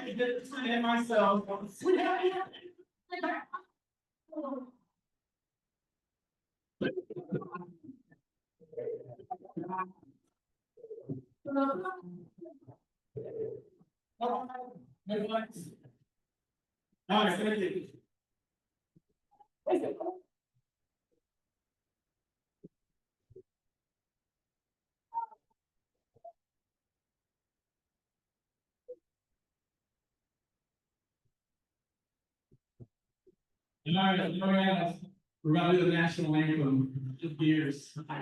I can get it myself. All right, thank you. All right, we're gonna do the national anthem. Just years. All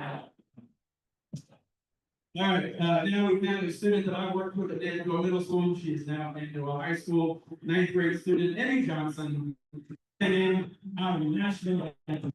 right, now we have a student that I worked with at Nandua Middle School. She is now at Nandua High School, 9th grade student, Emmy Johnson, singing our national anthem.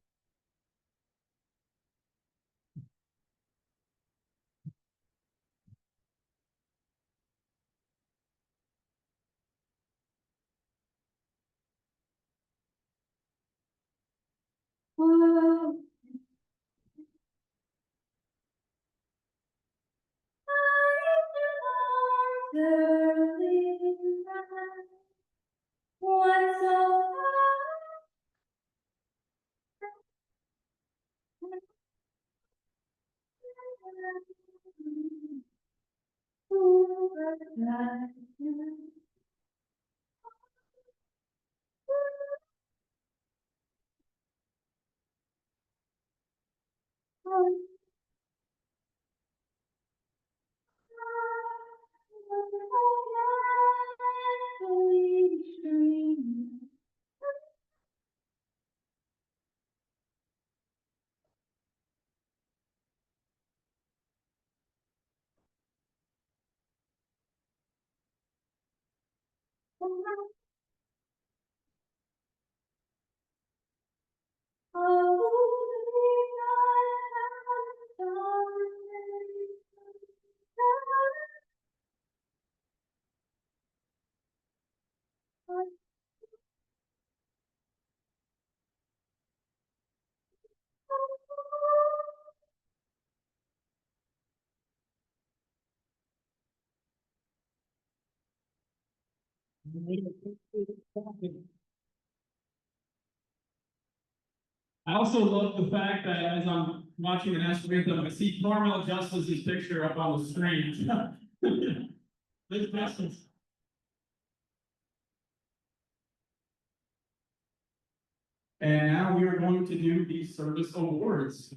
I also love the fact that as I'm watching the national anthem, I see Carmel Justice's picture up on the screen. Good questions. And now we are going to do the service awards.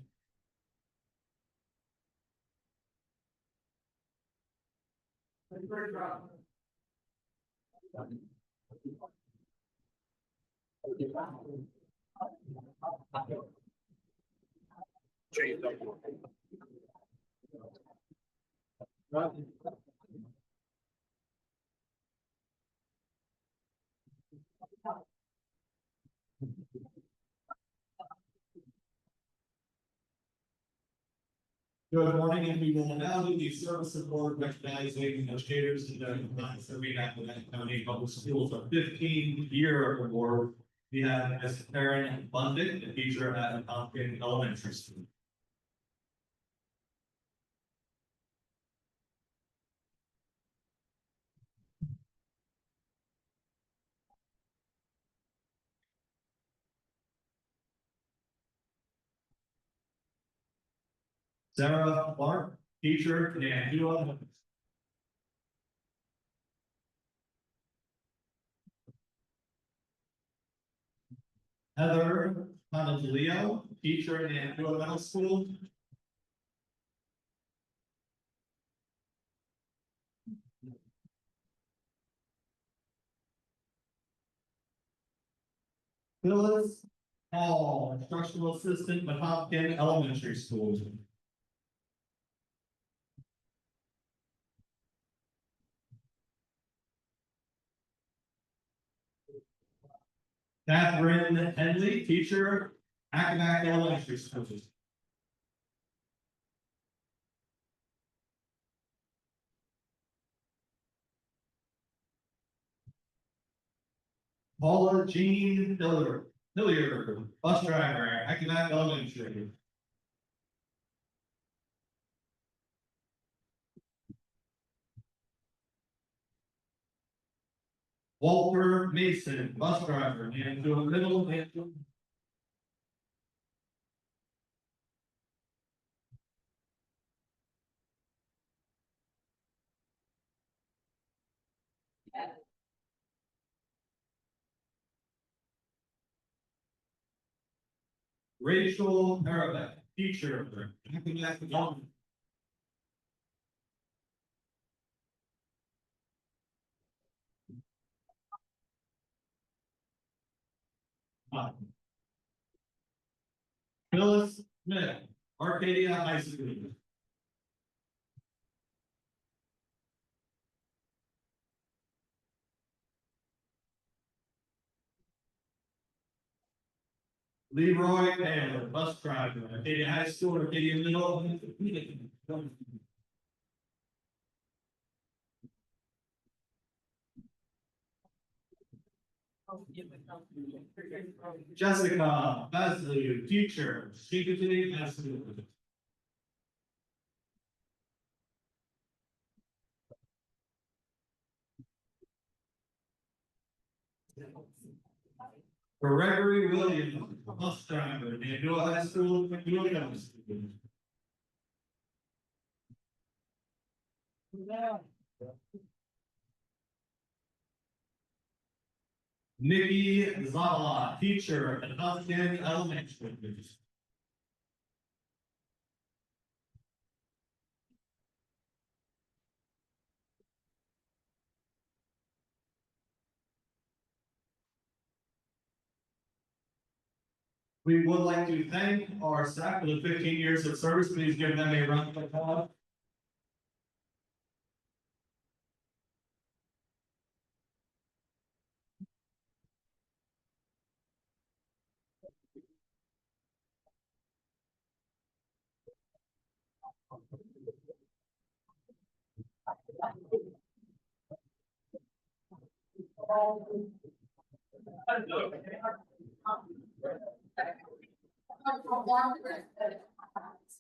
Good morning, and we will now do the service award recognizing educators in the compliance that we have with the County Public Schools, a 15-year award. We have Ms. Karen Bundick, a teacher at Tompkins Elementary School. Sarah Clark, teacher, Nandua. Heather Panadilio, teacher in Nandua Middle School. Phyllis Hall, instructional assistant at Tompkins Elementary School. Catherine Henley, teacher, Academic Elementary School. Paula Jean Hilliard, bus driver, Academic Elementary. Walter Mason, bus driver, Nandua Middle. Rachel Arabeck, teacher. Phyllis Smith, Arcadia High School. Leroy Taylor, bus driver, Arcadia High School, Arcadia Middle. Jessica Basley, teacher, Secretary High School. Gregory Williams, bus driver, Nandua High School, Williams. Nikki Zavala, teacher at Alumni Elementary. We would like to thank our staff for the 15 years of service. Please give them a round of applause.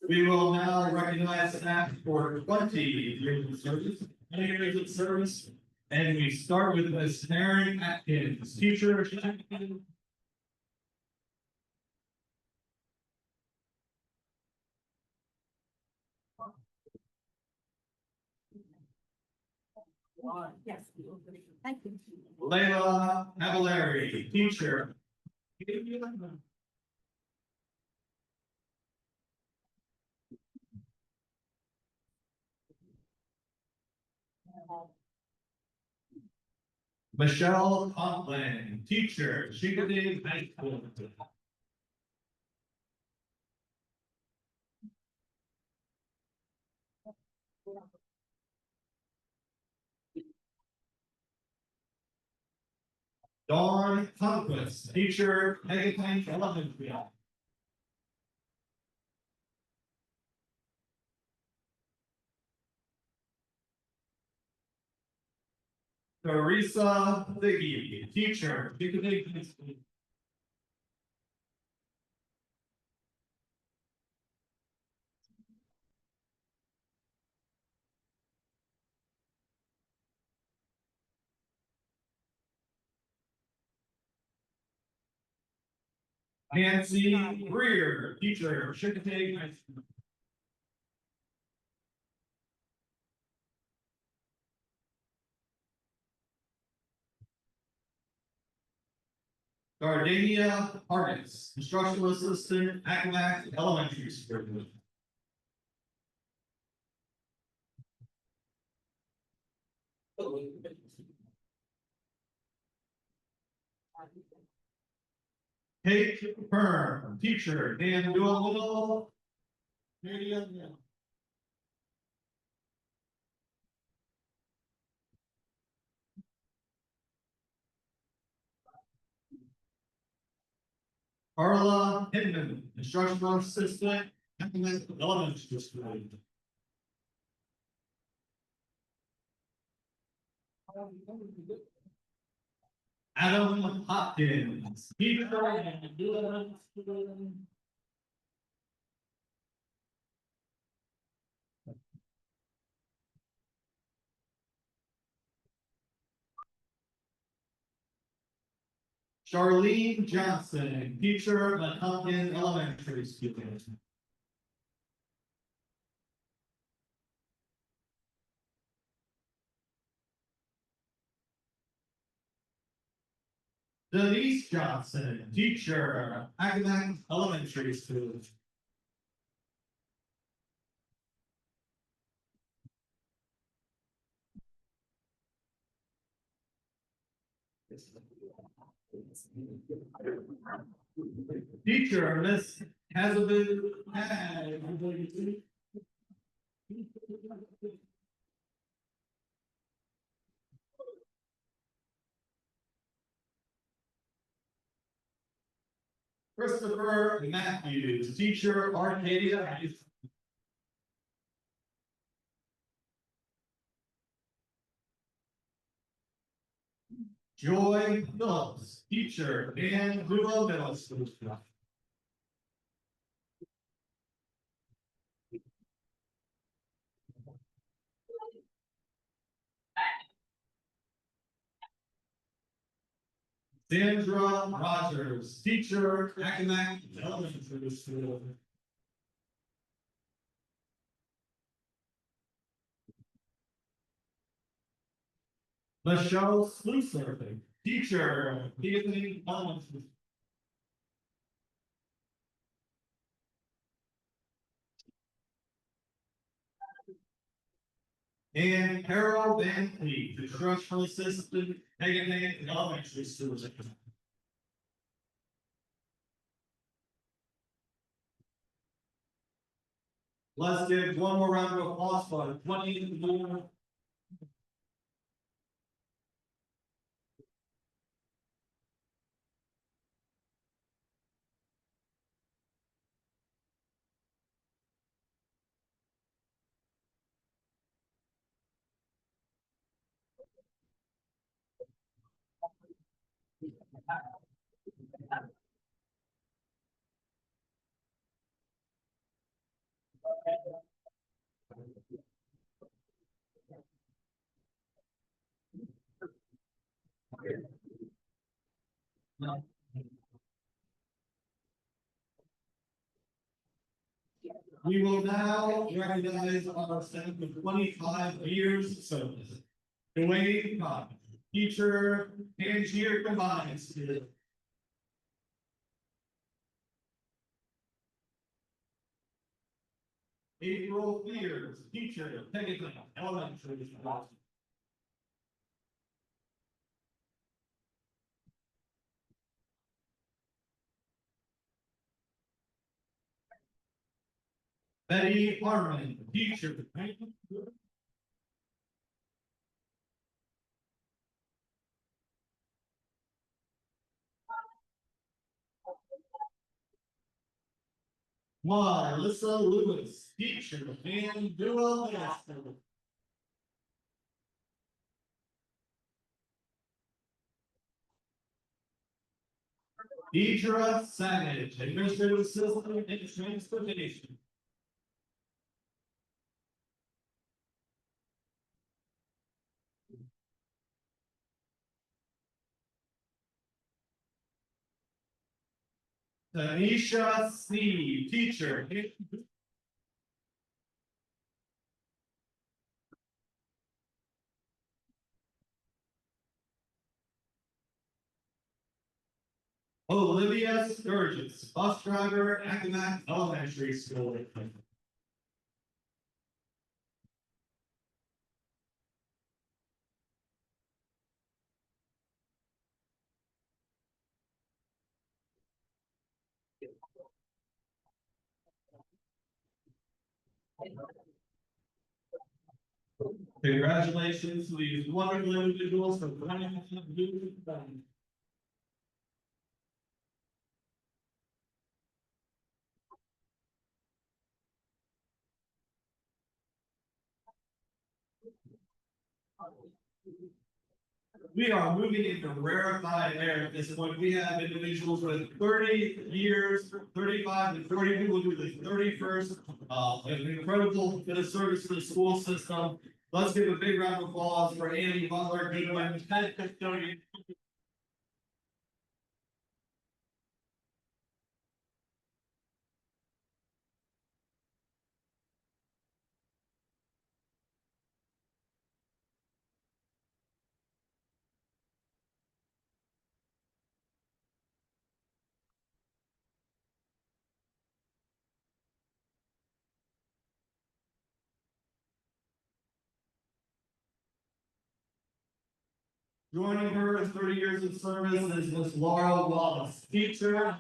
We will now recognize staff for 20 years of service, and we start with Ms. Erin Atkins, teacher. Yes. Thank you. Layla Cavallari, teacher. Michelle Conklin, teacher, Chickadee High School. Dawn Conquest, teacher, Megatank Elementary. Teresa Thiggy, teacher, Chickadee High School. Nancy Greer, teacher, Chickadee High School. Gardenia Hargis, instructional assistant, Acmac Elementary School. Kate Byrne, teacher, Nandua Middle. Carla Hinman, instructional assistant, Acmac Elementary School. Adam Hopkins, teacher, Nandua School. Charlene Johnson, teacher at Pumpkin Elementary School. Denise Johnson, teacher, Academic Elementary School. Teacher, Miss Hazelwood. Christopher Matthews, teacher, Arcadia High School. Joy Phillips, teacher, Nandua Middle School. Sandra Rogers, teacher, Academic Elementary School. Michelle Slusser, teacher, Evening Elementary. And Carol Van Cleef, instructional assistant, Hagan Elementary School. Let's give one more round of applause for 20. We will now recognize our 25 years of service. Dwayne Cobb, teacher, Tangier Combined School. April Fears, teacher, Pegasus Elementary School. Betty Harmon, teacher. Melissa Lewis, teacher, Nandua High School. Deidre Savage, administrative assistant in transportation. Tanisha C, teacher. Olivia Sturgis, bus driver, Academic Elementary School. Congratulations to these wonderful individuals for running the blue. We are moving into rarefied air at this point. We have individuals with 30 years, 35 and 40 people do the 31st. An incredible bit of service to the school system. Let's give a big round of applause for Andy Butler, Goodwin, head custodian. Joining her with 30 years of service is Miss Laura Wallace, teacher.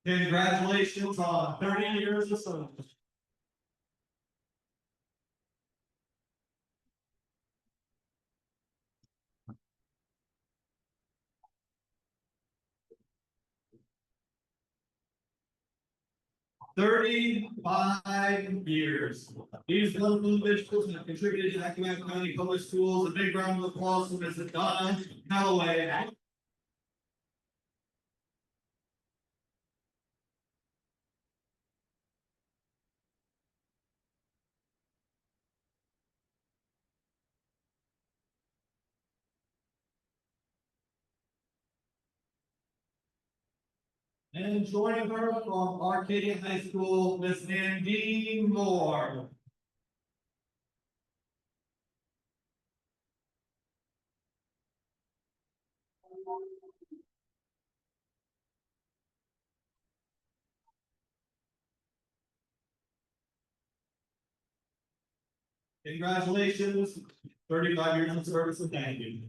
Congratulations on 30 years of service. "35 years. These wonderful individuals have contributed to Accomack County Public Schools. A big round of applause for Mrs. Donna Calloway. And joining her from Arcadia High School, Miss Nandine Moore. Congratulations, 35 years of service, and thank you.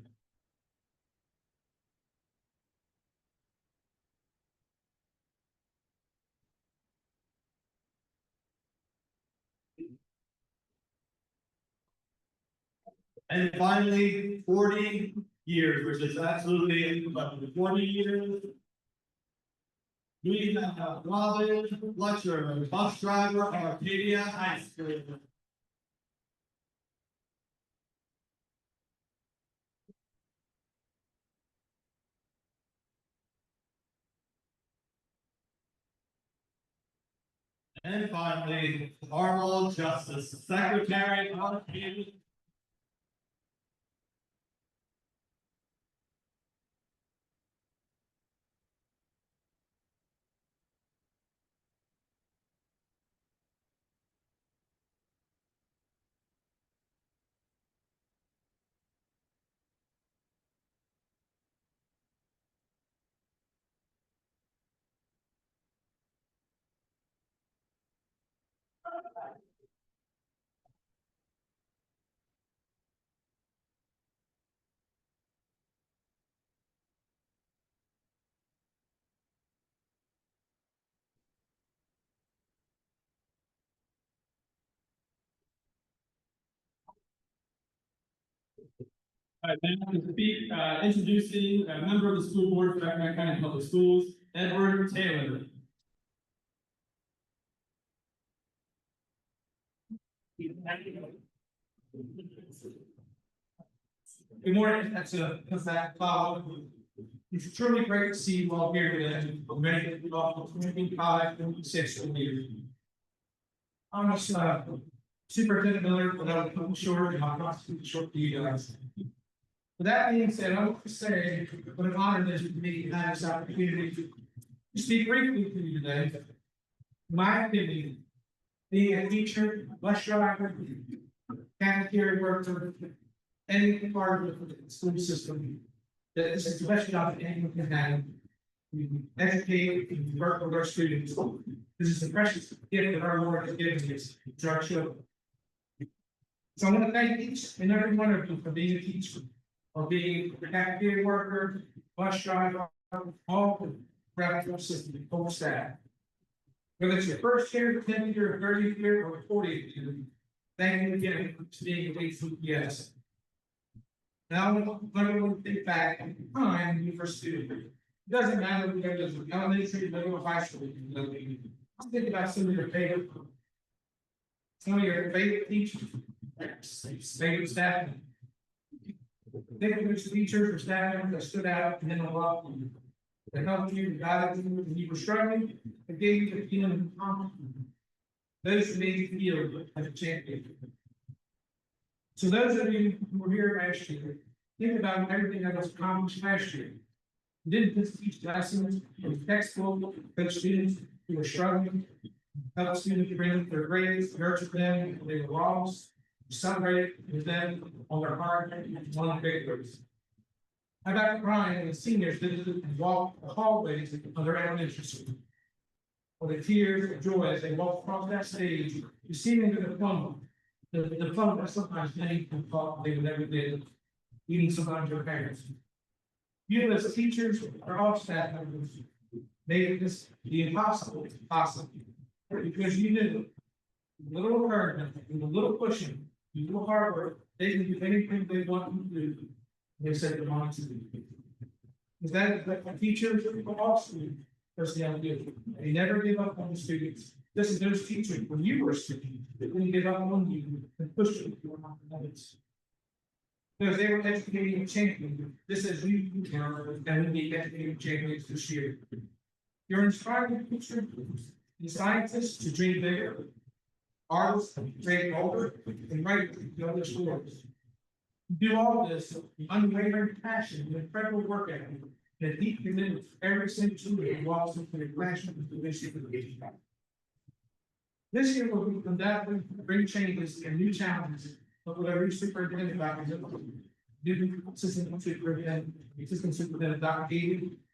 And finally, 40 years, which is absolutely incredible. 40 years. We have Robin Fletcher, bus driver, Arcadia High School. And finally, Arnold Justice, Secretary of Arcadia. Now to speak, introducing a member of the school board for Accomack County Public Schools, Edward Taylor. Good morning, that's that follow. It's truly great to see you all here today, many of you all from 25 and 6 years. I'm Superintendent Miller, but I will short and I'll constitute short to you guys. With that being said, I want to say what an honor it is for me to have this opportunity to speak briefly to you today. In my opinion, being a teacher, bus driver, cafeteria worker, any part of the school system, that this is the best job that anyone can have. We educate and work with our students. This is the precious gift that our Lord has given us to our children. So I want to thank each and every one of you for being a teacher, or being a cafeteria worker, bus driver, all the practical system, full staff. Whether it's your first year, 10th year, 30th year, or 40th year, thank you again for being a ACPS. Now, when we think back in time when you first student, it doesn't matter if you go to elementary, middle, or high school. I'm thinking about some of your favorite teachers, favorite staff. Think of which teachers or staff members that stood out and then a lot that helped you, guided you when you were struggling, and gave you the feeling of accomplishment. Those who made you feel like a champion. So those of you who were here last year, think about everything that was accomplished last year. You didn't just teach lessons in textbook, coach students who were struggling, help students bring up their grades, nurture them when they were lost, celebrate with them on their hard and on victories. I got crying when the seniors visited and walked the hallways of their elementary school. For the tears of joy as they walked across that stage, receiving the diploma. The diploma that sometimes many people thought they would never get, even sometimes their parents. You as teachers or all staff members made this the impossible possible. Because you knew the little encouragement, the little pushing, the little hard work, they can do anything they want to do. They said they wanted to do. Is that the teachers or all students? Personality, they never give up on the students. This is those teachers, when you were a student, they didn't give up on you and push you to your limits. Because they were educating champions, this is you, and we need educating champions this year. You're inspiring teachers and scientists to dream bigger, artists to dream older, and writers to other stories. Do all this with unwavering passion and incredible work ethic. The deep commitment to every single student who walks into the classroom with the mission of the education. This year will undoubtedly bring changes and new challenges, but with every superintendent Dr. New assistant superintendent Dr.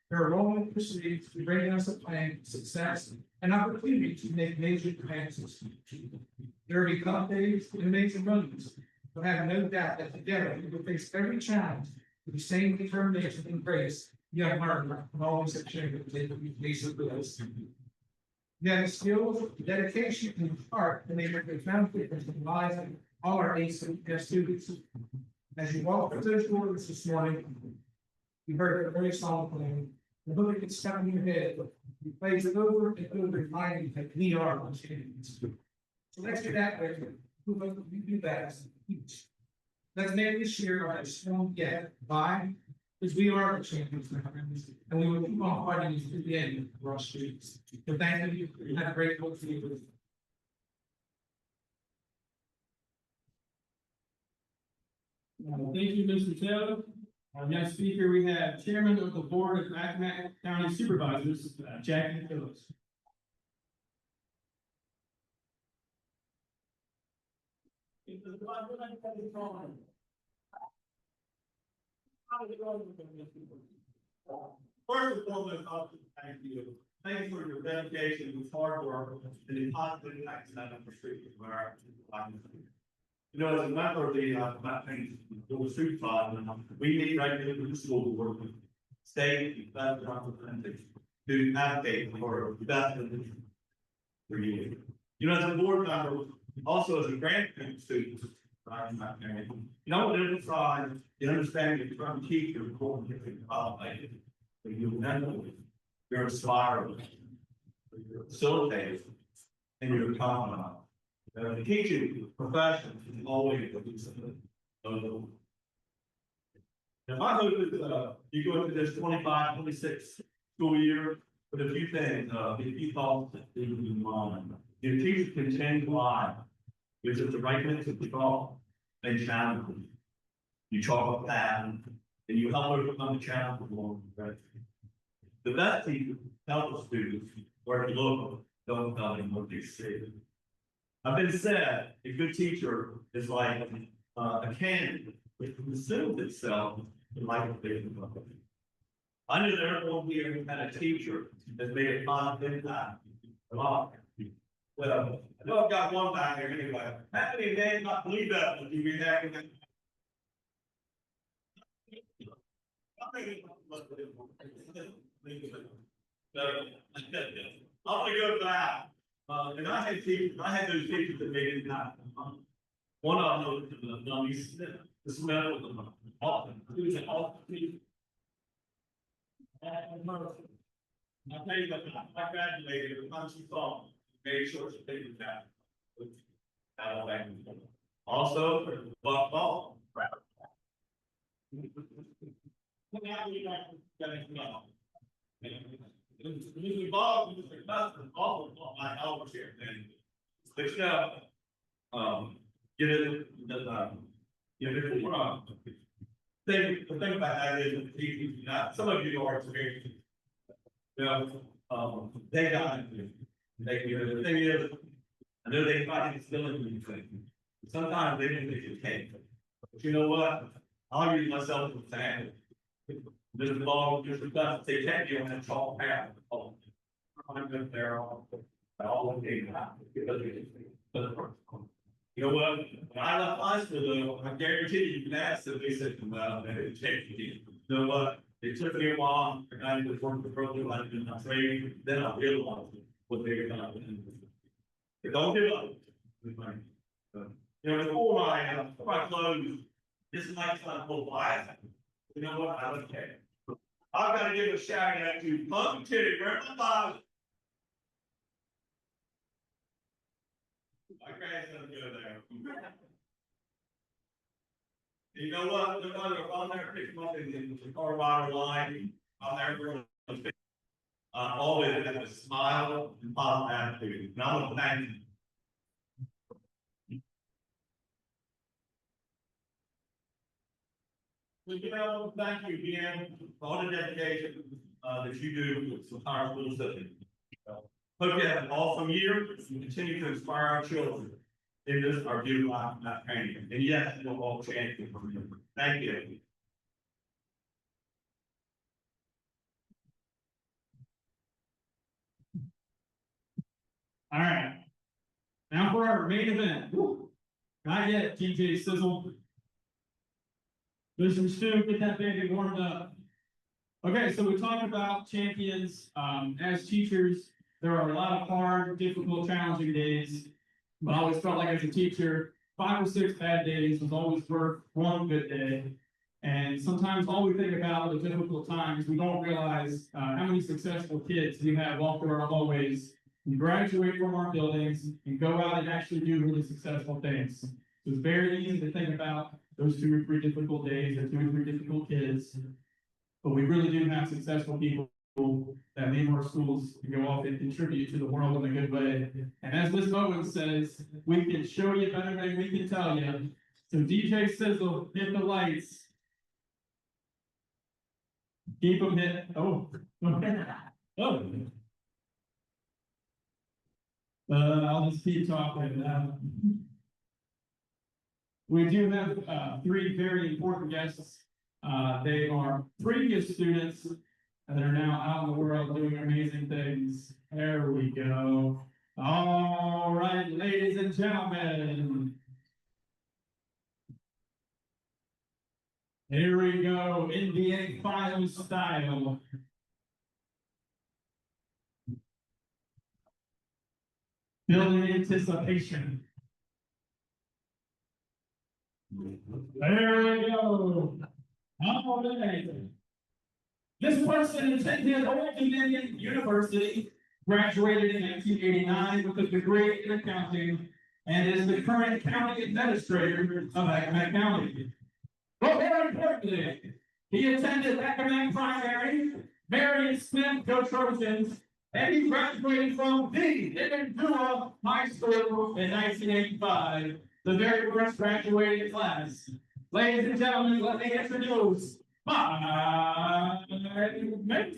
their enrollment proceeds to bring us a plan of success and opportunity to make major advances. There will be tough days and amazing moments, but I have no doubt that together we will face every challenge with the same determination and grace. You have learned from always have shared with us. You have the skills, dedication, and heart to make a profound difference in the lives of all our ACPS students. As you walk through those doors this morning, you heard a very solemn thing. The hook gets stuck in your head, you plays it over and over, reminding you that we are the champions. So let's get that way. You do that as a teach. Let's make this year our strong yet. Why? Because we are the champions, and we will keep on fighting to the end for our students. So thank you. Have a great week for you. Thank you, Mr. Taylor. Our next speaker, we have Chairman of the Board of Accomack County Supervisors, Jackie Phillips. First and foremost, thank you. Thank you for your dedication and hard work and the positive impact that I'm receiving from our lives. You know, as a member of the supervisor, we meet regularly with the school board, state and federal representatives to advocate for the best for you. You know, as a board member, also as a grant student, you know, to emphasize the understanding of term teacher important for you mentally, you're inspiring, you're facilitating, and you're confident. The teaching profession is always now my hope is you go into this 25-26 school year with a few things, a few thoughts that you in mind. Your teachers can change lives, which is the right mix of thought and challenge. You chalk a path and you help overcome the challenge along the way. The best teachers help the students where to look, don't tell them what they see. I've been said a good teacher is like a cannon which consumes itself like a big bucket. I knew that everyone here had a teacher that made a positive impact. Well, I know I've got one back here anyway. How many men not believe that would you be having that? I'm gonna go back. And I had teachers, I had those teachers that made it happen. One of them was Dummy Smith. The Smith was an awesome. He was an awesome teacher. I'll tell you that I graduated with Country Song, made sure she paid the tax. Also, Buck Ball. Bob was the cousin, also my elders here, and the show, get it, the thing about that is, some of you are experiencing. You know, they got it. The thing is, I know they try to instill it in you. Sometimes they didn't think it came. But you know what? I'll use myself as an example. This ball just because they can't be on that chalk path. I'm good there all the day now because you know what? When I left high school, though, I guarantee you can ask them. They said, "Well, it changed you." You know what? It took me a while. I was working the program, I did not training. Then I realized what they were doing. But don't give up. You know, before I close, this night's not full life. You know what? I don't care. I've got to give a shout out to Punk Titty, where my father. My grandson go there. You know what? They're on there, pick them up in the car water line. I'm there for always have a smile and positive attitude. And I want to thank you. So, you know, thank you again for all the dedication that you do with our school system. Hope you have an awesome year and continue to inspire our children in this our beautiful training. And yes, we'll all champion. Thank you. All right. Now for our main event. Woo. Not yet, TJ Sizzle. Listen, Stu, get that baby warmed up. Okay, so we talked about champions. As teachers, there are a lot of hard, difficult, challenging days. But I always felt like as a teacher, 5 or 6 bad days was always worth one good day. And sometimes all we think about the difficult times, we don't realize how many successful kids we have walk through our hallways and graduate from our buildings and go out and actually do really successful things. So it's very easy to think about those 2 or 3 difficult days or 2 or 3 difficult kids. But we really do have successful people that leave our schools and go off and contribute to the world in a good way. And as Ms. Bowen says, we can show you better than we can tell you. So DJ Sizzle, hit the lights. Keep them hit. Oh. Oh. I'll just keep talking. We do have 3 very important guests. They are previous students that are now out in the world doing amazing things. There we go. All right, ladies and gentlemen. Here we go, NBA Finals style. Building anticipation. There we go. All right. This person attended Old Dominion University, graduated in 1989 with a degree in accounting, and is the current county administrator of Accomack County. But more importantly, he attended Accomack Primary, Marion Smith, go Trojans, and he graduated from the Nandua High School in 1985, the very first graduating class. Ladies and gentlemen, let me introduce my Mason.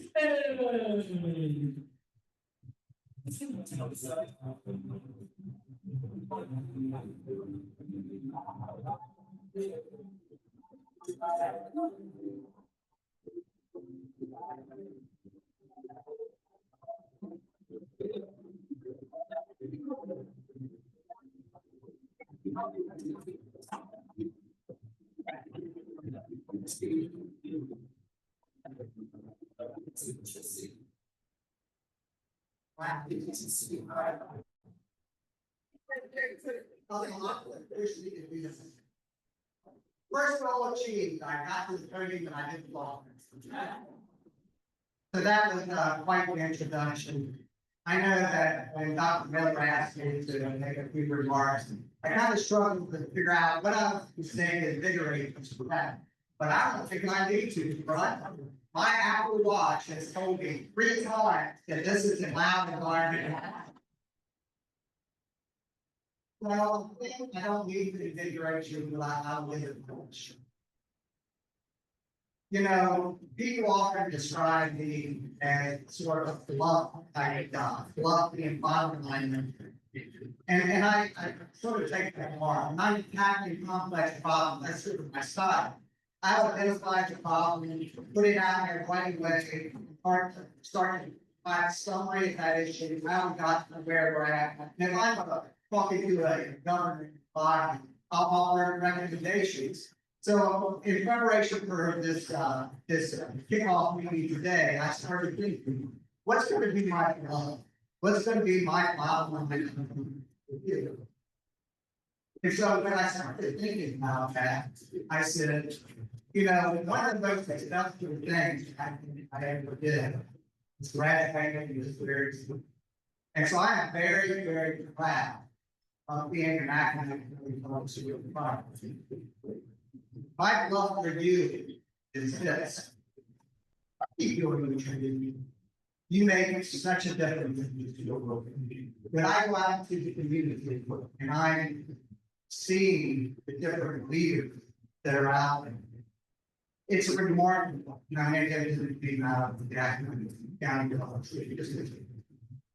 First goal achieved, I got to the training that I didn't belong. So that was quite an introduction. I know that when Dr. Miller asked me to make a few remarks, I kind of struggled to figure out what I was saying to invigorate us for that. But I don't think I need to, right? My Apple Watch has told me 3 times that this is a loud environment. Well, I don't need the invigoration, but I'll live it. You know, people often describe me as sort of fluff type guy, fluffy and bottom line. And I sort of take that more. I'm not tackling complex problems, that's sort of my style. I would identify the problem, put it out there right away, start by summary that issue, how we got to where we're at. And if I'm talking to a government body, I'll offer recommendations. So in preparation for this kickoff meeting today, I started thinking, what's going to be my problem? What's going to be my problem? And so when I started thinking about that, I said, you know, one of the most successful things I ever did was graduating this very school. And so I am very, very proud of being an academically focused provider. My love for you is this. You make such a difference in your work. When I go out to the community and I see the different leaders that are out there, it's remarkable. You know, I get being out of the county college.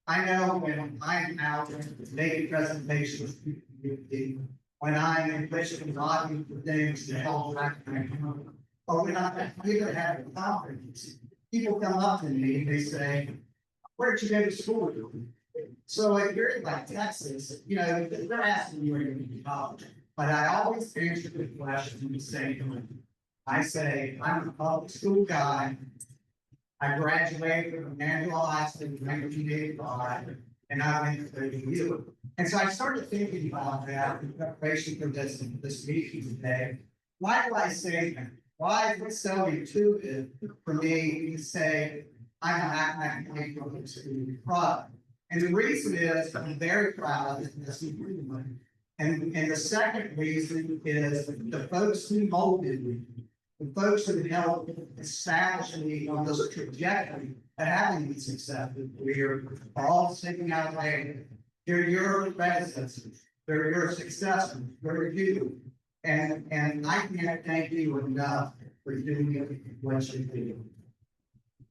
I know when I'm out making presentations to the community, when I'm in pushing lobbying for things to help or when I'm even having a conference, people come up to me and they say, where'd you go to school? So if you're in like Texas, you know, they're asking you where you're going to college. But I always answer the question the same. I say, I'm a public school guy. I graduated from Nandua High School in 1985, and I went to AU. And so I started thinking about that in preparation for this meeting today. Why do I say that? Why is it so intuitive for me to say I'm an academic public school product? And the reason is I'm very proud of this improvement. And the second reason is the folks who molded me, the folks who helped establish me on this trajectory of having these successes. We're all sitting out there. They're your predecessors. They're your successors. They're you. And I can't thank you enough for doing what you do.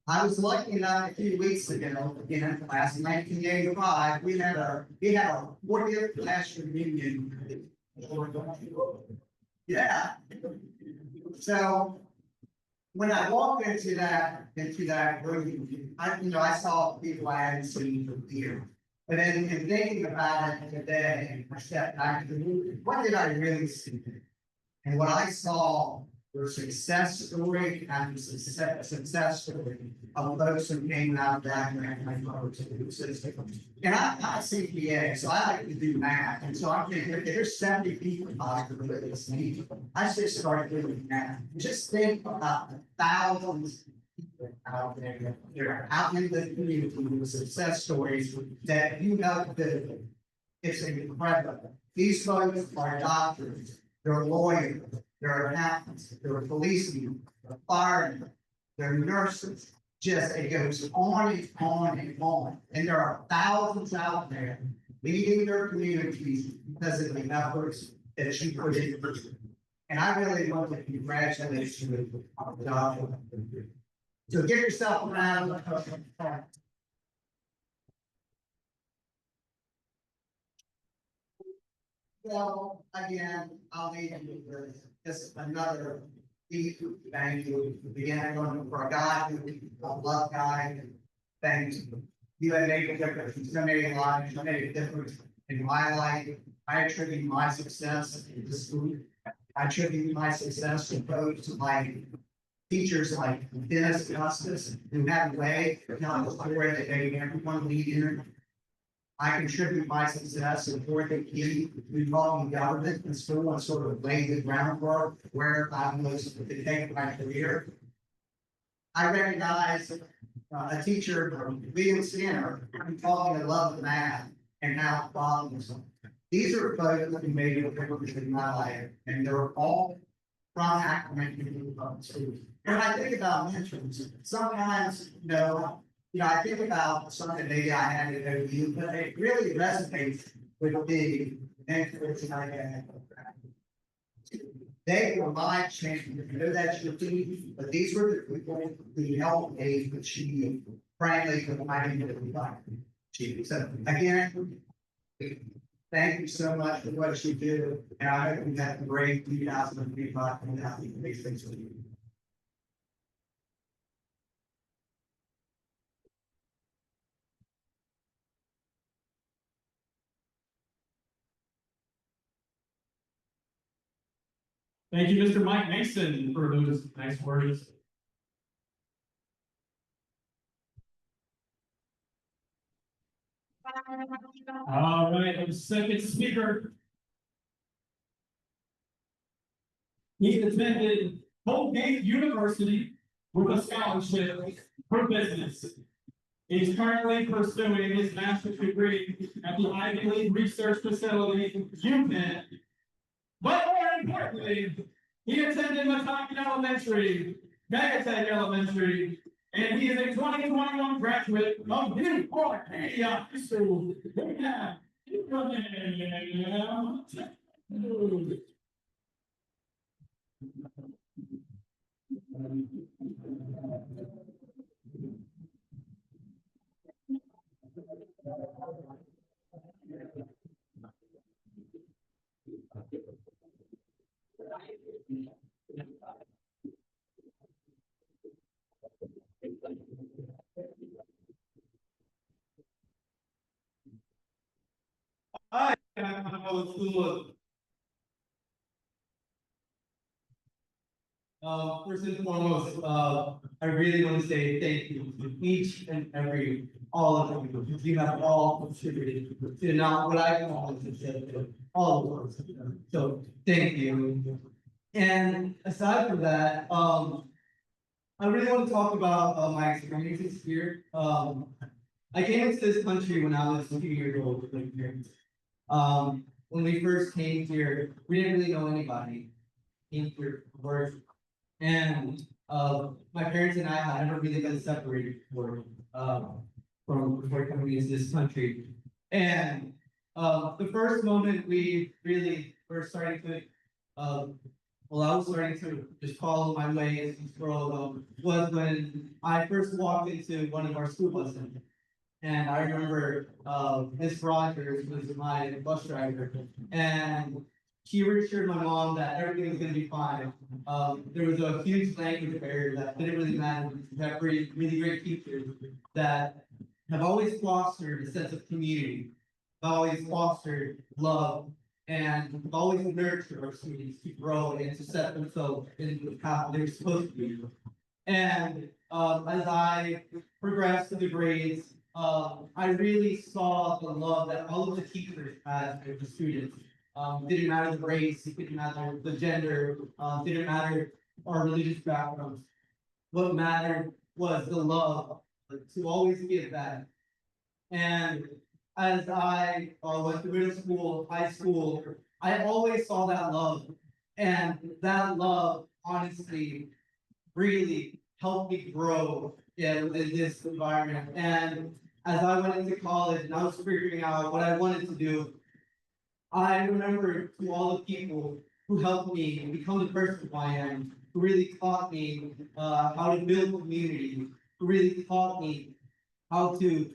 I was lucky enough a few weeks ago, in class in 1985, we had our 40th class reunion. Yeah. So when I walked into that room, I saw people I hadn't seen for years. But then in thinking about it today, I stepped back and said, what did I really see? And what I saw were success story after success story of those who came out of that system. And I'm not a CPA, so I like to do math. And so I'm thinking, if there's 70 people possibly at this meeting, I just started doing math. Just think about the thousands of people out there that are out in the community with success stories that you know that it's incredible. These folks are doctors, they're lawyers, they're accountants, they're policemen, they're firemen, they're nurses. Just it goes on and on and on. And there are thousands out there leading their communities because of the efforts that you put in. And I really want to congratulate you on the job. So give yourself a round of applause. Well, again, I'll leave you with just another deep thank you. Again, for a guy who a love guy. Thanks. You have made a difference in so many lives. You made a difference in my life. I attribute my success to the school. I attribute my success to both to my teachers like Dennis Justice, who had a way to tell the story that made everyone lead in. I contribute my success in working involving government and school and sort of laid the groundwork where I was to take my career. I recognize a teacher, William Skinner, who taught me to love math and how problems. These are folks that made a difference in my life, and they're all from academic public schools. When I think about mentors, sometimes, I think about something maybe I had to go to, but it really resonates with the mentors I had. They were my champions. I know that's your team, but these were the people who helped me achieve, frankly, the mighty of the life. So again, Thank you so much for what you do, and I hope you have a great 2025 and happy things with you. Thank you, Mr. Mike Mason, for those nice words. All right, the second speaker. He attended Colgate University with a scholarship for business. He's currently pursuing his master's degree at the Ivy League Research Facility, UPenn. But more importantly, he attended Mataki Elementary, Megatech Elementary, and he is a 2021 graduate of Newport High School. Hi, I'm school. First and foremost, I really want to say thank you to each and every, all of you, because you have all contributed to not what I call a success, but all of us. So, thank you. And aside from that, I really want to talk about my experiences here. I came into this country when I was 2 years old. When we first came here, we didn't really know anybody. Came here for work. And my parents and I had never really been separated before, before coming into this country. And the first moment we really were starting to, well, I was starting to just follow my ways and scroll was when I first walked into one of our school buses. And I remember Miss Rogers was my bus driver, and she reassured my mom that everything was going to be fine. There was a huge language barrier that didn't really matter. We have really great teachers that have always fostered a sense of community, always fostered love, and have always nurtured our students to grow and to set themselves in the path they're supposed to be. And as I progressed through the grades, I really saw the love that all of the teachers had for the students. Didn't matter the race, didn't matter the gender, didn't matter our religious backgrounds. What mattered was the love to always give back. And as I went through middle school, high school, I always saw that love. And that love, honestly, really helped me grow within this environment. And as I went into college and I was figuring out what I wanted to do, I remember to all the people who helped me become the person who I am, who really taught me how to build community, who really taught me how to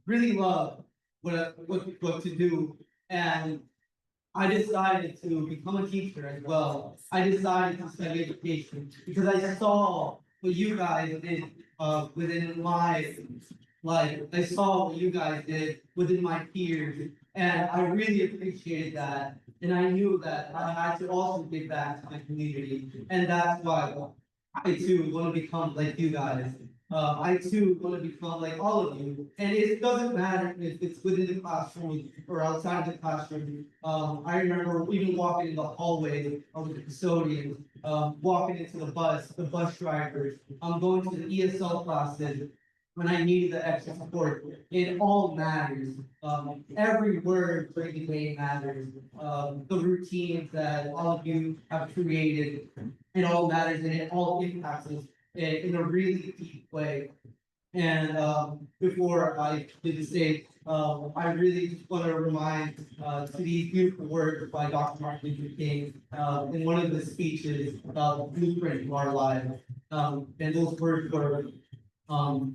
really love what to do. And I decided to become a teacher as well. I decided to study education because I saw what you guys did within my life. I saw what you guys did within my peers, and I really appreciated that. And I knew that I had to also give back to my community, and that's why I too want to become like you guys. I too want to become like all of you, and it doesn't matter if it's within the classroom or outside the classroom. I remember even walking in the hallway of the custodians, walking into the bus drivers, going to the ESL classes when I needed the extra support. It all matters. Every word during the day matters. The routines that all of you have created, it all matters, and it all impacts us in a really deep way. And before I did the state, I really just want to remind to these beautiful words by Dr. Martin Luther King in one of his speeches about the blueprint of our lives. And those words were,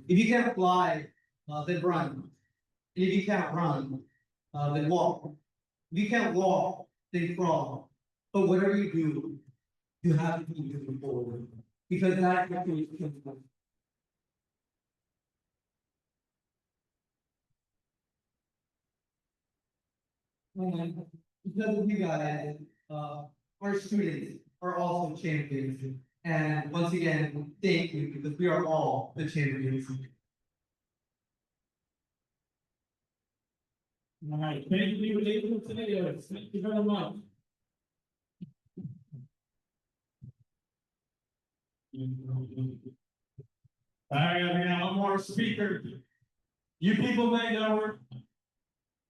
if you can't fly, then run. And if you can't run, then walk. If you can't walk, then crawl. But whatever you do, you have to keep moving forward. Because that's what you can do. And because of you guys, our students are also champions. And once again, thank you, because we are all the champions. All right, thank you, ladies and gentlemen. Thank you very much. All right, we got one more speaker. You people may know her.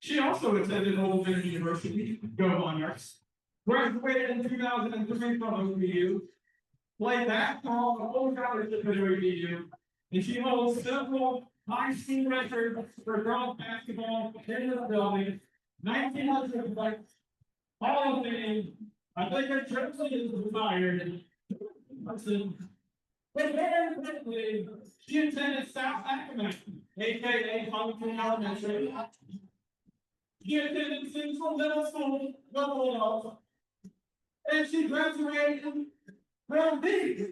She also attended Old Miss University, go Monarchs. Graduated in 2003 from OBU. Played basketball for full scholarship at OBU. And she holds several high school records for girls basketball in the building. 1900 points. Hall of Fame. I think her jersey is retired. But very quickly, she attended South Sacramento, aka Huntington Elementary. She attended Central Middle School, Buffalo, and she graduated from the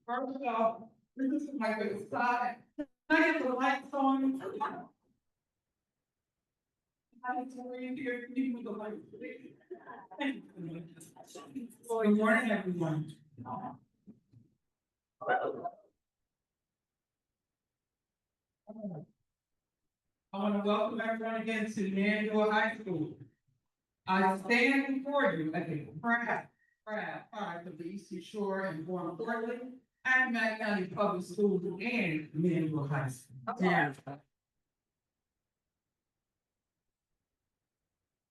First off, this is my good side. Can I get the lights on? I need to read here, people the lights. Good morning, everyone. I want to welcome everyone again to Nandua High School. I stand before you as a proud product of the Eastern Shore and more importantly, Alumni County Public Schools and Nandua High School. Yeah.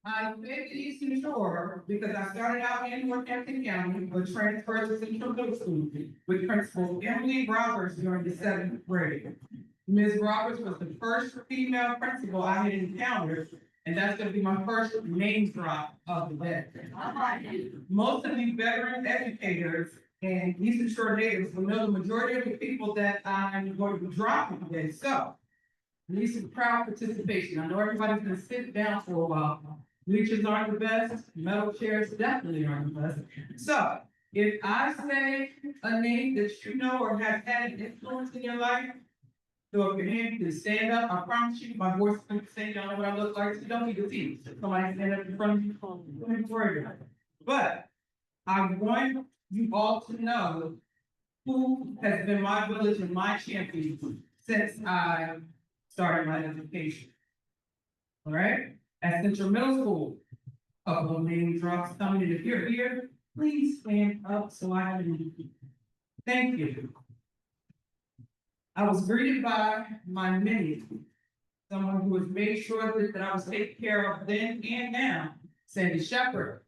I picked the Eastern Shore because I started out in Northampton County, but transferred to Central Middle School with Principal Emily Roberts during the 7th grade. Ms. Roberts was the first female principal I had encountered, and that's going to be my first name drop of the day. Most of you veteran educators and Eastern Shore natives will know the majority of the people that I'm going to be dropping today. So, need some crowd participation. I know everybody's going to sit down for a while. Bleachers aren't the best, metal chairs definitely aren't the best. So, if I say a name that you know or has had an influence in your life, so if your hand can stand up, I promise you, my voice is going to say, y'all know what I look like, so you don't need to see. Somebody stand up in front of you, don't worry about it. But I want you all to know who has been my village and my champion since I started my education. All right, at Central Middle School, a couple of name drops coming in. If you're here, please stand up so I can. Thank you. I was greeted by my many, someone who has made sure that I was taken care of then and now, Sandy Shepherd.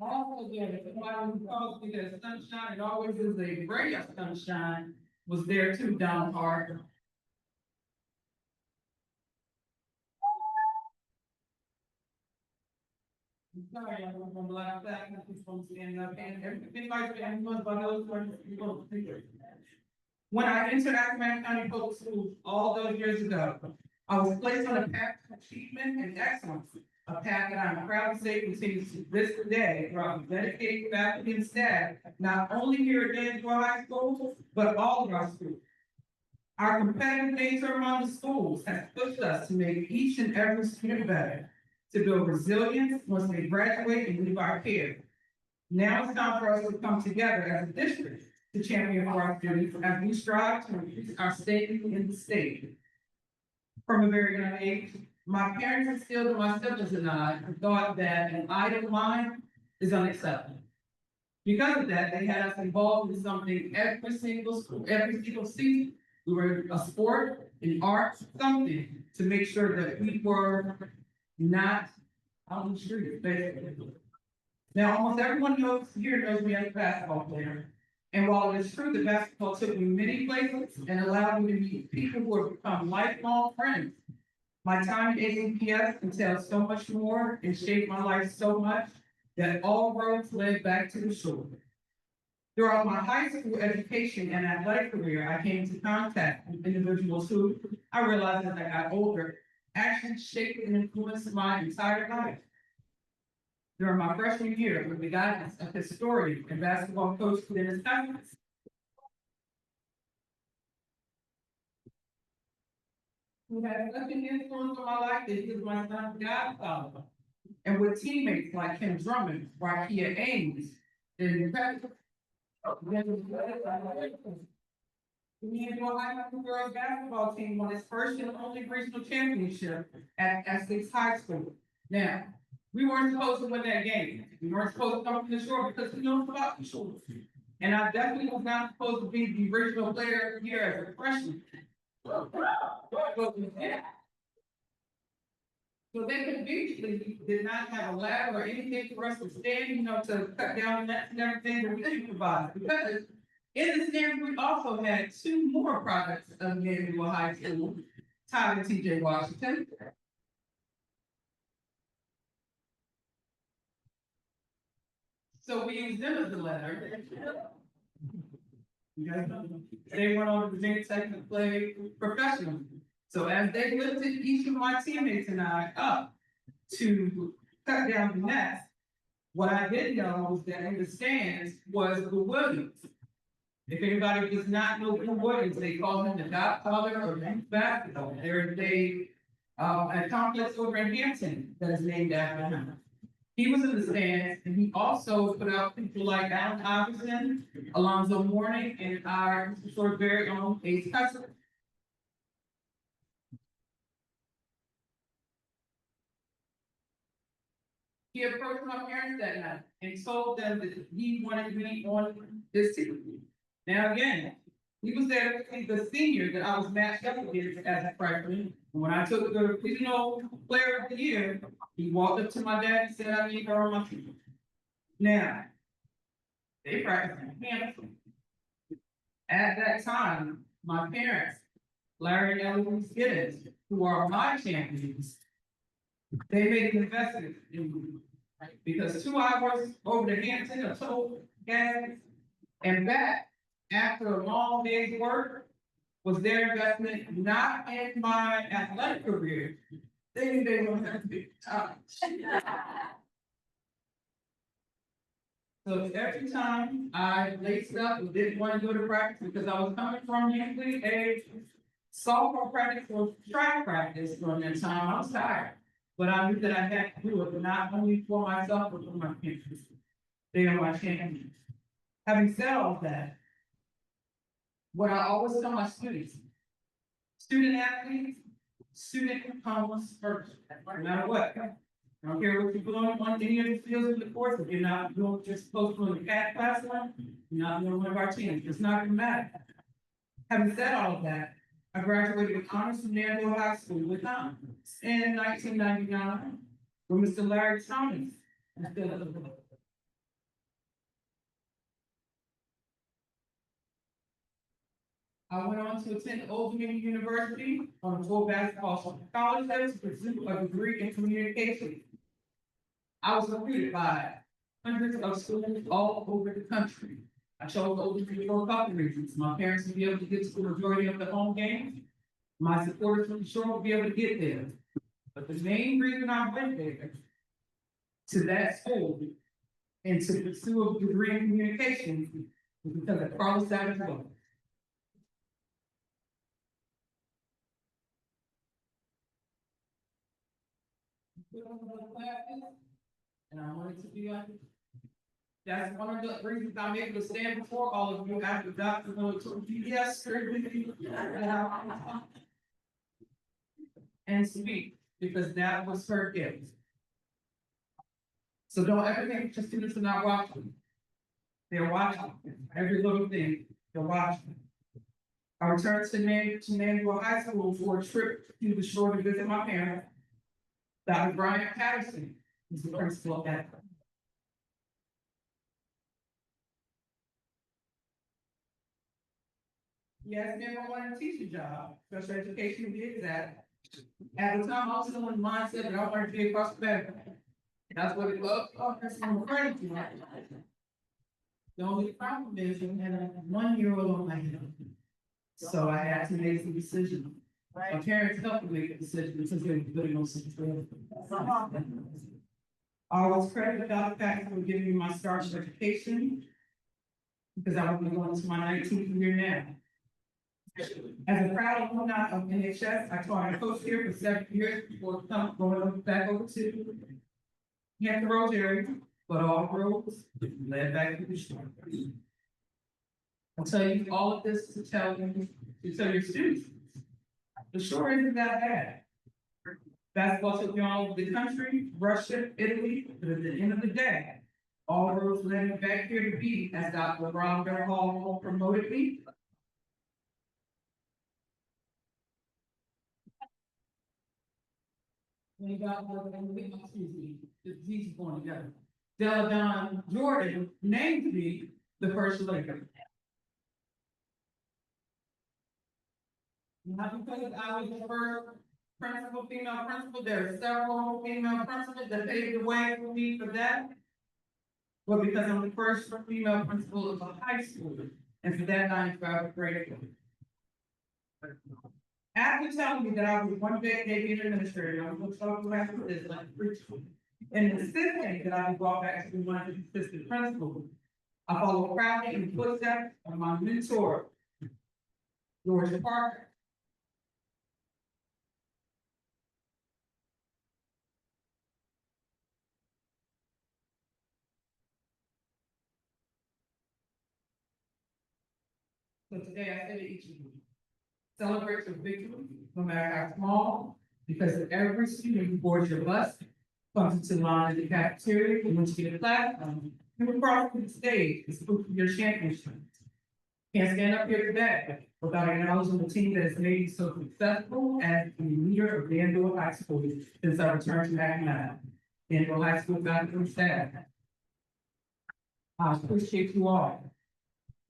Also, again, somebody who calls me that sunshine, it always is a ray of sunshine, was there too, down hard. Sorry, I'm gonna laugh back, I'm just gonna stand up, and if anybody's been influenced by those words, you will think it. When I entered Alumni County Public Schools all those years ago, I was placed on a path of achievement and excellence, a path that I'm proud to say continues to this day throughout dedicated faculty and staff, not only here at Nandua High School, but all of our schools. Our competitive nature among the schools has pushed us to make each and every student better, to build resilience once they graduate and leave our care. Now it's time for us to come together as a district to champion for our students as we strive to increase our standing in the state. From a very young age, my parents instilled in my siblings and I thought that an idle mind is unacceptable. Because of that, they had us involved in something every single school, every single season. We were a sport, an art, something to make sure that we were not out on the street, basically. Now, almost everyone here knows me as a basketball player. And while it's true that basketball took me many places and allowed me to meet people who have become lifelong friends, my time at ACPS entails so much more and shaped my life so much that all roads led back to the shore. Throughout my high school education and athletic career, I came into contact with individuals who, I realized as I got older, actually shaped and influenced my entire life. During my freshman year, with the guidance of historian and basketball coach Dennis Cousins, who had such an influence on my life that he was my son's godfather. And with teammates like Kim Drummond, Rakia Ames, and the Nandua High School girls basketball team won its first and only regional championship at Essex High School. Now, we weren't supposed to win that game. We weren't supposed to come from the shore because we know about the shore. And I definitely was not supposed to be the original player of the year as a freshman. But we did. So they conveniently did not have a ladder or anything for us to stand, to cut down nets and everything that we improvised. Because in the stand, we also had two more products of Nandua High School, Todd and TJ Washington. So we used them as the ladder. They went on to Virginia Tech to play professionally. So as they lifted each of my teammates and I up to cut down the nets, what I didn't know was that in the stands was the Williams. If anybody does not know who Williams, they call him the godfather of youth basketball. There's a complex over in Hampton that is named after him. He was in the stands, and he also put out people like Allen Iverson, Alonzo Mourning, and our sort of very own Ace Cusser. He approached my parents that night and told them that he wanted me on this team. Now again, he was there, the senior that I was matched up against as a freshman. When I took the regional player of the year, he walked up to my dad and said, I need her on my team. Now, they practiced in Hampton. At that time, my parents, Larry and Eloise Giddens, who are my champions, they made an investment in me. Because 2 hours over to Hampton of total gas and back after a long day's work was their investment, not in my athletic career. They knew they were going to have to be time. So every time I laced up and didn't want to go to practice because I was coming from usually a softball practice or track practice during that time, I was tired. But I knew that I had to do it, but not only for myself, but for my kids. They are my champions. Having said all that, what I always tell my students, student athletes, student comes first, no matter what. I don't care what you're doing on any of the fields of the course, if you're not doing what you're supposed to do in the classroom, you're not doing one of our teams, it's not gonna matter. Having said all of that, I graduated with honors from Nandua High School with honors in 1999 with Mr. Larry Thomas. I went on to attend Old Dominion University on a full basketball scholarship to pursue a degree in communication. I was recruited by hundreds of students all over the country. I chose Old Dominion for a couple reasons. My parents would be able to get to the majority of the home games. My supporters from the shore would be able to get there. But the main reason I went there to that school and to pursue a degree in communication was because of Carlos Savage. And I wanted to be like, that's one of the reasons I'm able to stand before all of you after Dr. to yes, and speak, because that was her gift. So don't ever think your students are not watching. They're watching every little thing, they're watching. I returned to Nandua High School for a trip to the shore to visit my parents. Dr. Brian Patterson is the principal of that. He asked me if I wanted a teaching job, special education to be exact. At the time, I was still in the mindset that I wanted to be a cost better. That's what it was. Oh, that's what I'm afraid to. The only problem is I had a 1-year-old on my head. So I had to make some decision. My parents helped me make a decision because they were putting on some training. I was credited Dr. Patrick for giving me my start in education because I was going to my 19th year now. As a proud alumni of NHS, I taught and coached here for 7 years before going back over to Hampton Roads area, but all roads led back to the shore. I'll tell you all of this to tell your students. The shore isn't that bad. Basketball took me all over the country, Russia, Italy, but at the end of the day, all roads led me back here to be, as Dr. Robert Hall promoted me. When he got excuse me, these are going together. Deladon Jordan named me the first lady. Not because I was the first female principal, there are several female principals that paved the way for me for that. But because I'm the first female principal of a high school, and for that I'm forever grateful. After telling me that I was one day an administrator, I'm going to talk about this like preach. And insisting that I be brought back to be one of the assistant principals, I follow proudly in the footsteps of my mentor, George Parker. So today I say to each of you, celebrate your victory, no matter how small, because every student who boards your bus, comes into line in the cafeteria, and once you get a platform, you will cross the stage, it's proof of your championship. Can't stand up here today without acknowledging the team that has made you so successful as the leader of Nandua High School since I returned to Alumni. Nandua High School faculty and staff. I appreciate you all.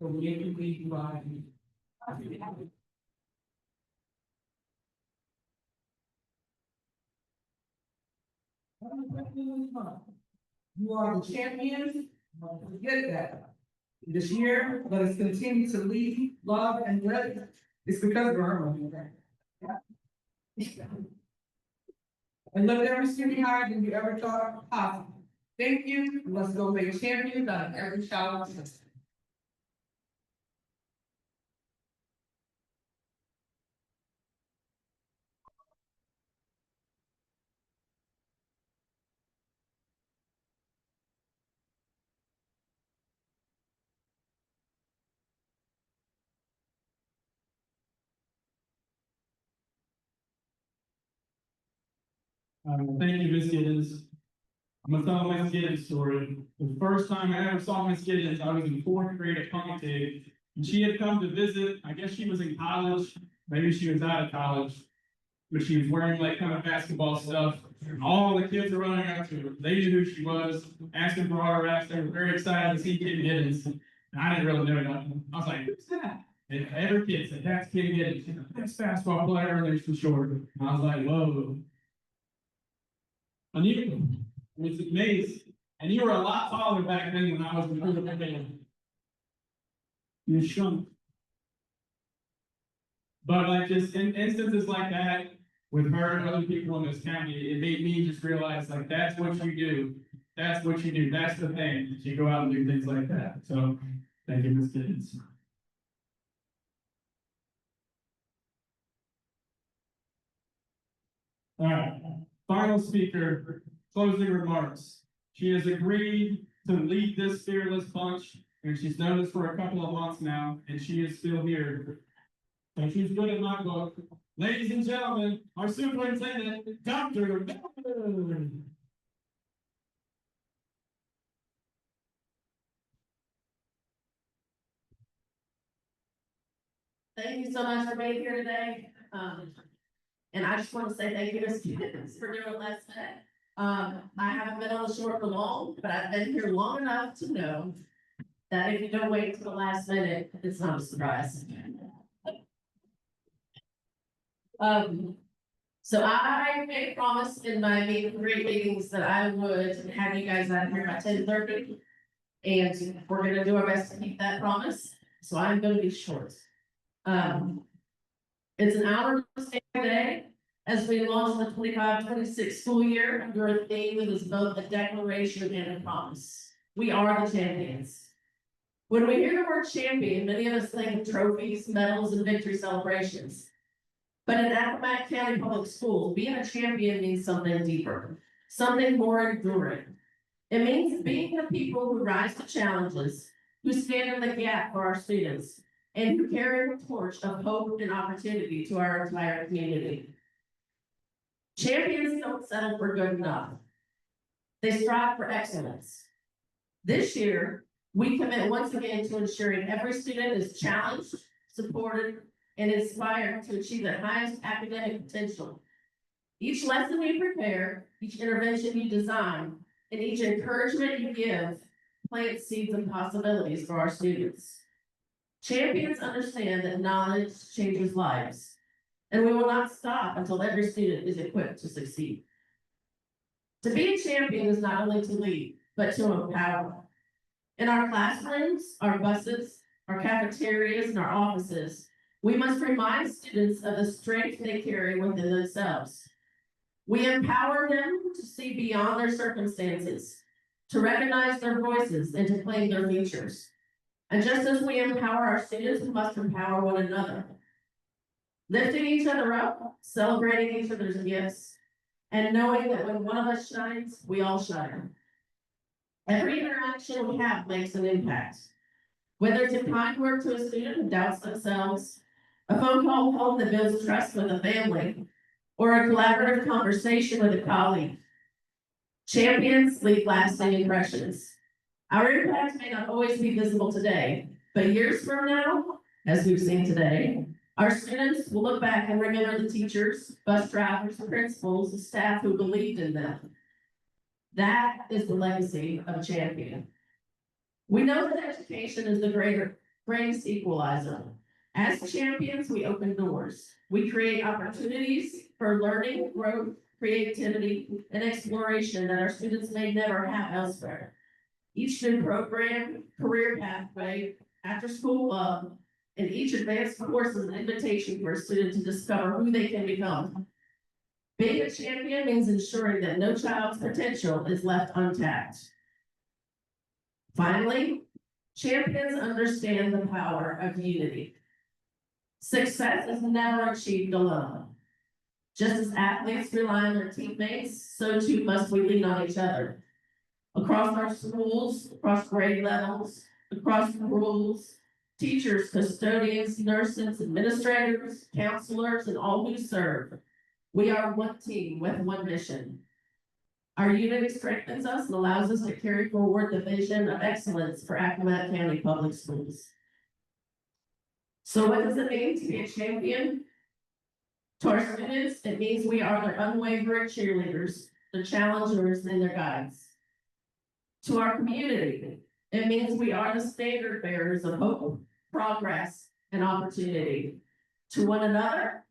For making me who I am. You are the champions. Don't forget that. This year, let us continue to lead, love, and live. It's because we're on that. And lift every student higher than you ever thought possible. Thank you. Let's go make champions out of every child. Thank you, Ms. Giddens. I'm gonna tell Ms. Giddens' story. The first time I ever saw Ms. Giddens, I was in 4th grade at Ponte, and she had come to visit. I guess she was in college, maybe she was out of college, but she was wearing like kind of basketball stuff. And all the kids were running up to her. They knew who she was, asking for autographs. They were very excited to see Kid Giddens. And I didn't really know nothing. I was like, who's that? And every kid said, that's Kid Giddens. That's basketball player, and they're for short. And I was like, whoa. And you, it's amazing. And you were a lot taller back then when I was in the band. You shrunk. But like just in instances like that, with her and other people in this county, it made me just realize like that's what you do. That's what you do. That's the thing. You go out and do things like that. So thank you, Ms. Giddens. All right. Final speaker, closing remarks. She has agreed to lead this fearless bunch, and she's known us for a couple of months now, and she is still here. And she's good in my book. Ladies and gentlemen, our superintendent, Dr. Thank you so much for being here today. And I just want to say thank you to students for doing last minute. I haven't been on the short for long, but I've been here long enough to know that if you don't wait till the last minute, it's not a surprise. So I made a promise in my meet and greet meetings that I would have you guys out here by 10:30. And we're gonna do our best to keep that promise, so I'm gonna be short. It's an hour today as we launch the 25-26 school year under a theme that is both a declaration and a promise. We are the champions. When we hear the word champion, many of us think of trophies, medals, and victory celebrations. But in Appomattox County Public Schools, being a champion means something deeper, something more enduring. It means being the people who rise to challenges, who stand in the gap for our students, and who carry the torch of hope and opportunity to our entire community. Champions don't settle for good enough. They strive for excellence. This year, we commit once again to ensuring every student is challenged, supported, and inspired to achieve their highest academic potential. Each lesson you prepare, each intervention you design, and each encouragement you give plants seeds of possibilities for our students. Champions understand that knowledge changes lives, and we will not stop until every student is equipped to succeed. To be a champion is not only to lead, but to empower. In our classrooms, our buses, our cafeterias, and our offices, we must remind students of the strength they carry within themselves. We empower them to see beyond their circumstances, to recognize their voices, and to claim their futures. And just as we empower our students, we must empower one another. Lifting each other up, celebrating each other's gifts, and knowing that when one of us shines, we all shine. Every interaction we have makes an impact. Whether it's a kind word to a student who doubts themselves, a phone call home that builds trust with a family, or a collaborative conversation with a colleague. Champions leave lasting impressions. Our impact may not always be visible today, but years from now, as we've seen today, our students will look back and remember the teachers, bus drivers, principals, and staff who believed in them. That is the legacy of a champion. We know that education is the greatest equalizer. As champions, we open doors. We create opportunities for learning, growth, creativity, and exploration that our students may never have elsewhere. Each new program, career pathway, after-school club, and each advanced course is an invitation for a student to discover who they can become. Being a champion means ensuring that no child's potential is left untapped. Finally, champions understand the power of unity. Success is never achieved alone. Just as athletes rely on their teammates, so too must we lean on each other. Across our schools, across grade levels, across rules, teachers, custodians, nurses, administrators, counselors, and all who serve, we are one team with one mission. Our unity strengthens us and allows us to carry forward the vision of excellence for Appomattox County Public Schools. So what does it mean to be a champion? To our students, it means we are their unwavering cheerleaders, their challengers, and their guides. To our community, it means we are the standard bearers of hope, progress, and opportunity. To one another,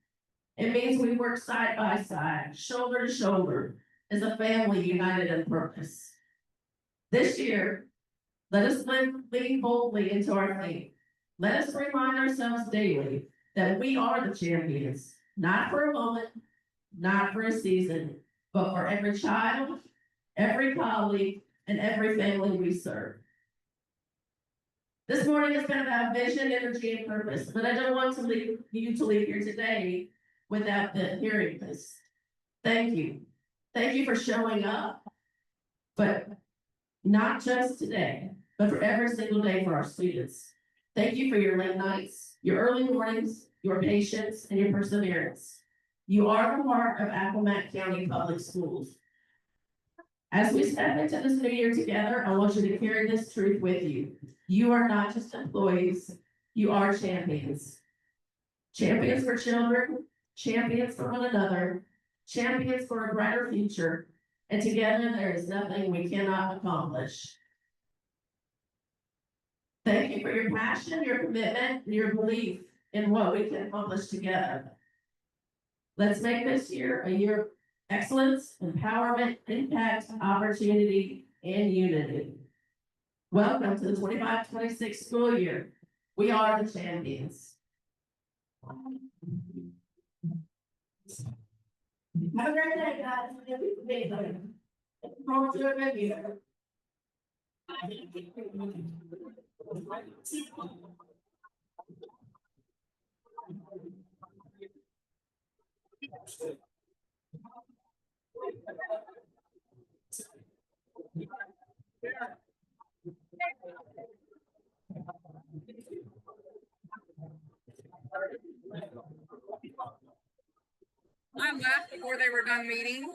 it means we work side by side, shoulder to shoulder, as a family united in purpose. This year, let us lean boldly into our faith. Let us remind ourselves daily that we are the champions, not for a moment, not for a season, but for every child, every colleague, and every family we serve. This morning has been about vision, energy, and purpose, but I don't want to leave you to leave here today without hearing this. Thank you. Thank you for showing up, but not just today, but for every single day for our students. Thank you for your late nights, your early mornings, your patience, and your perseverance. You are the heart of Appomattox County Public Schools. As we step into this new year together, I want you to carry this truth with you. You are not just employees, you are champions. Champions for children, champions for one another, champions for a brighter future, and together there is nothing we cannot accomplish. Thank you for your passion, your commitment, and your belief in what we can accomplish together. Let's make this year a year of excellence, empowerment, impact, opportunity, and unity. Welcome to the 25-26 school year. We are the champions. Have a great day, guys. Forward to it with you. I left before they were done meeting.